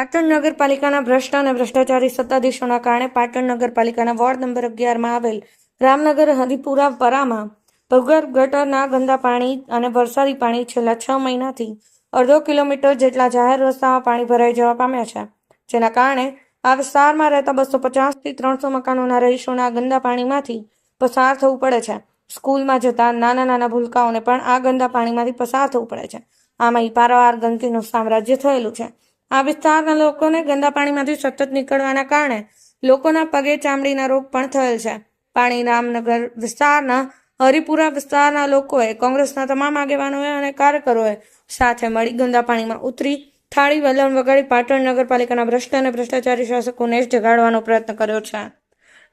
પાટણ નગરપાલિકાના ભ્રષ્ટ અને ભ્રષ્ટાચારી સત્તાધીશોના કારણે પાટણ નગરપાલિકાના વોર્ડ નંબર 11માં આવેલ રામનગર હરિપુરા પરામાં ભૂગર્ભ ગટરના ગંદા પાણી અને વરસાદી પાણી છેલ્લા 6 મહિનાથી અડધો કિલોમીટર જેટલા જાહેર રસ્તામાં પાણી ભરાઈ જવા પામ્યા છે, જેના કારણે આ વિસ્તારમાં રહેતા 250 થી 300 મકાનોના રહીશોના ગંદા પાણીમાંથી પસાર થવું પડે છે. સ્કૂલમાં જતા નાના ભૂલકાઓને પણ આ ગંદા પાણીમાંથી પસાર થવું પડે છે. આમાં પારાવાર ગંદકીનું સામ્રાજ્ય થયેલું છે. આ વિસ્તારના લોકોને ગંદા પાણીમાંથી સતત નીકળવાના કારણે લોકોના પગે ચામડીના રોગ પણ થયેલ છે. પાણી રામનગર વિસ્તારના હરિપુરા વિસ્તારના લોકોએ કોંગ્રેસના તમામ આગેવાનોએ અને કાર્યકરોએ સાથે મળી ગંદા પાણીમાં ઉતરી થાળી વલણ વગાડી પાટણ નગરપાલિકાના ભ્રષ્ટ અને ભ્રષ્ટાચારી શાસકોને જગાડવાનો પ્રયત્ન કર્યો છે.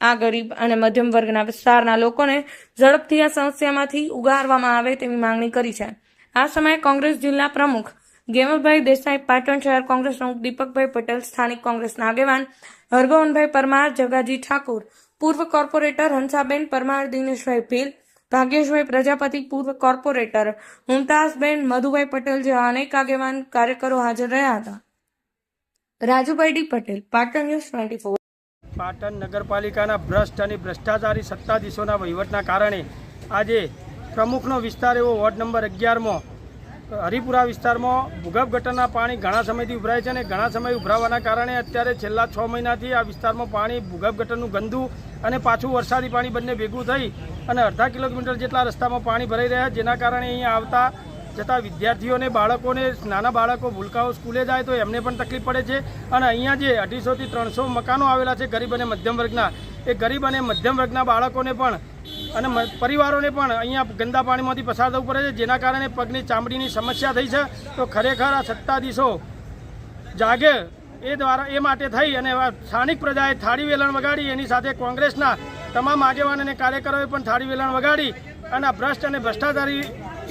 આ ગરીબ અને મધ્યમ વર્ગના વિસ્તારના લોકોને ઝડપથી આ સમસ્યામાંથી ઉગારવામાં આવે તેવી માંગણી કરી છે. આ સમયે કોંગ્રેસ જિલ્લા પ્રમુખ ગેમલભાઈ દેસાઈ, પાટણ શહેર કોંગ્રેસ પ્રમુખ દીપકભાઈ પટેલ, સ્થાનિક કોંગ્રેસના આગેવાન હરગોવનભાઈ પરમાર, જગાજી ઠાકુર, પૂર્વ કોર્પોરેટર હંસાબેન પરમાર, દિનેશભાઈ ભીલ, ભાગ્યેશભાઈ પ્રજાપતિ, પૂર્વ કોર્પોરેટર મુમતાઝબેન, મધુભાઈ પટેલ જેવા અનેક આગેવાન કાર્યકરો હાજર રહ્યા હતા. Rajubhai D Patel, Patan news 24. પાટણ નગરપાલિકાના ભ્રષ્ટ અને ભ્રષ્ટાચારી સત્તાધીશોના વહીવટના કારણે આજે પ્રમુખનો વિસ્તાર એવો વોર્ડ નંબર 11માં હરિપુરા વિસ્તારમાં ભૂગર્ભ ગટરના પાણી ઘણા સમયથી ઉભરાય છે અને ઘણા સમય ઉભરાવાના કારણે અત્યારે છેલ્લા 6 મહિનાથી આ વિસ્તારમાં પાણી ભૂગર્ભ ગટરનું ગંદુ અને પાછું વરસાદી પાણી બંને ભેગું થઈ અને અડધા કિલોમીટર જેટલા રસ્તામાં પાણી ભરાઈ રહ્યા, જેના કારણે અહીંયા આવતા જતા વિદ્યાર્થીઓને, બાળકોને, નાના બાળકો ભૂલકાઓ સ્કૂલે જાય તો એમને પણ તકલીફ પડે છે. અને અહીંયા જે 250 થી 300 મકાનો આવેલા છે ગરીબ અને મધ્યમ વર્ગના, એ ગરીબ અને મધ્યમ વર્ગના બાળકોને પણ અને પરિવારોને પણ અહીંયા ગંદા પાણીમાંથી પસાર થવું પડે છે, જેના કારણે પગની ચામડીની સમસ્યા થઈ છે. તો ખરેખર આ સત્તાધીશો જાગે એ માટે થઈ અને સ્થાનિક પ્રજાએ થાળી વેલણ વગાડી, એની સાથે કોંગ્રેસના તમામ આગેવાન અને કાર્યકરોએ પણ થાળી વેલણ વગાડી અને આ ભ્રષ્ટ અને ભ્રષ્ટાચારી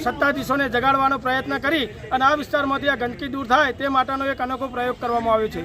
સત્તાધીશોને જગાડવાનો પ્રયત્ન કરી અને આ વિસ્તારમાંથી આ ગંદકી દૂર થાય તે માટેનો એક અનોખો પ્રયોગ કરવામાં આવ્યો છે.